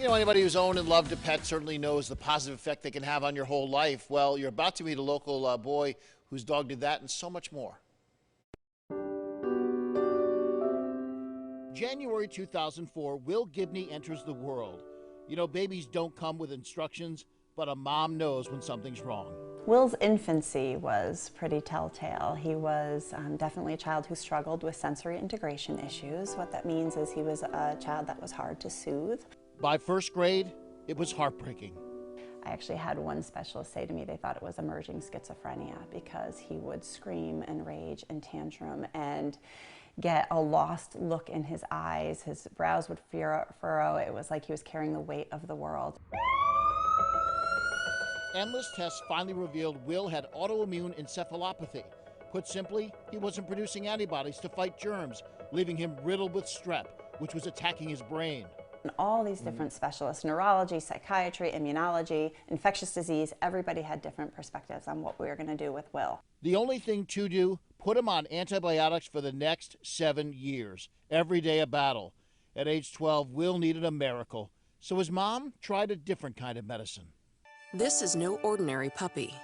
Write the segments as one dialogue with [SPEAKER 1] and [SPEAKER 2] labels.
[SPEAKER 1] You know, anybody who's owned and loved a pet certainly knows the positive effect they can have on your whole life. Well, you're about to meet a local boy whose dog did that and so much more. January 2004, Will Gibney enters the world. You know, babies don't come with instructions, but a mom knows when something's wrong.
[SPEAKER 2] Will's infancy was pretty telltale. He was definitely a child who struggled with sensory integration issues. What that means is he was a child that was hard to soothe.
[SPEAKER 1] By first grade, it was heartbreaking.
[SPEAKER 2] I actually had one specialist say to me they thought it was emerging schizophrenia because he would scream and rage and tantrum and get a lost look in his eyes. His brows would furrow. It was like he was carrying the weight of the world.
[SPEAKER 1] Endless tests finally revealed Will had autoimmune encephalopathy. Put simply, he wasn't producing antibodies to fight germs, leaving him riddled with strep, which was attacking his brain.
[SPEAKER 2] And all these different specialists, neurology, psychiatry, immunology, infectious disease, everybody had different perspectives on what we were going to do with Will.
[SPEAKER 1] The only thing to do, put him on antibiotics for the next 7 years. Every day a battle. At age 12, Will needed a miracle. So his mom tried a different kind of medicine.
[SPEAKER 3] This is no ordinary puppy.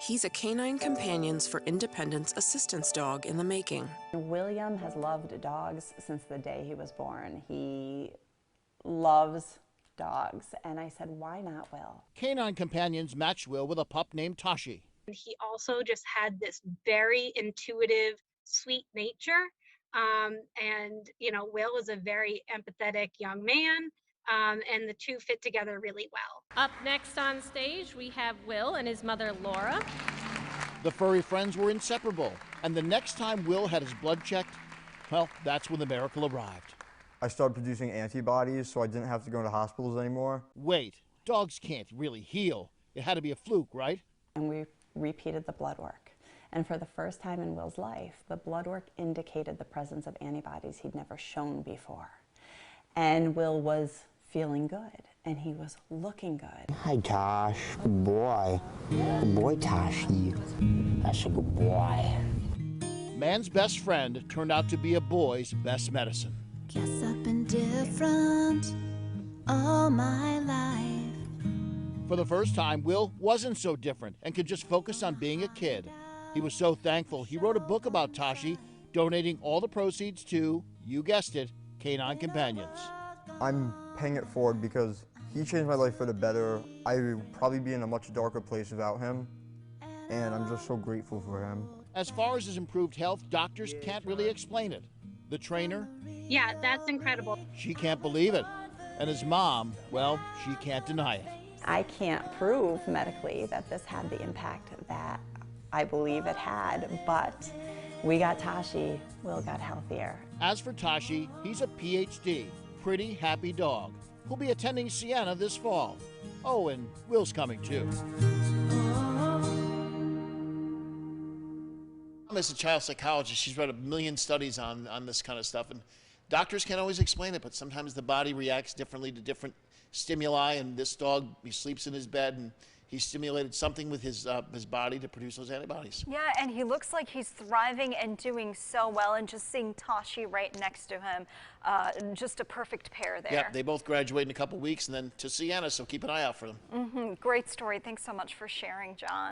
[SPEAKER 3] He's a Canine Companions for Independence assistance dog in the making.
[SPEAKER 2] William has loved dogs since the day he was born. He loves dogs, and I said, why not Will?
[SPEAKER 1] Canine Companions matched Will with a pup named Tashi.
[SPEAKER 4] He also just had this very intuitive, sweet nature. And, you know, Will is a very empathetic young man. And the two fit together really well.
[SPEAKER 5] Up next on stage, we have Will and his mother, Laura.
[SPEAKER 1] The furry friends were inseparable, and the next time Will had his blood checked, well, that's when the miracle arrived.
[SPEAKER 6] I started producing antibodies, so I didn't have to go to hospitals anymore.
[SPEAKER 1] Wait, dogs can't really heal. It had to be a fluke, right?
[SPEAKER 2] And we repeated the blood work. And for the first time in Will's life, the blood work indicated the presence of antibodies he'd never shown before. And Will was feeling good, and he was looking good.
[SPEAKER 7] Hi, Tosh. Good boy. Good boy, Toshi. That's a good boy.
[SPEAKER 1] Man's best friend turned out to be a boy's best medicine.
[SPEAKER 8] Guess I've been different all my life.
[SPEAKER 1] For the first time, Will wasn't so different and could just focus on being a kid. He was so thankful he wrote a book about Tashi, donating all the proceeds to, you guessed it, Canine Companions.
[SPEAKER 6] I'm paying it forward because he changed my life for the better. I would probably be in a much darker place without him, and I'm just so grateful for him.
[SPEAKER 1] As far as his improved health, doctors can't really explain it. The trainer?
[SPEAKER 4] Yeah, that's incredible.
[SPEAKER 1] She can't believe it. And his mom, well, she can't deny it.
[SPEAKER 2] I can't prove medically that this had the impact that I believe it had, but we got Tashi, Will got healthier.
[SPEAKER 1] As for Tashi, he's a PhD, pretty happy dog, who'll be attending Siena this fall. Oh, and Will's coming too. As a child psychologist, she's read a million studies on this kind of stuff, and doctors can't always explain it, but sometimes the body reacts differently to different stimuli, and this dog, he sleeps in his bed, and he stimulated something with his body to produce those antibodies.
[SPEAKER 9] Yeah, and he looks like he's thriving and doing so well, and just seeing Tashi right next to him, just a perfect pair there.
[SPEAKER 1] Yeah, they both graduate in a couple weeks and then to Siena, so keep an eye out for them.
[SPEAKER 9] Great story. Thanks so much for sharing, John.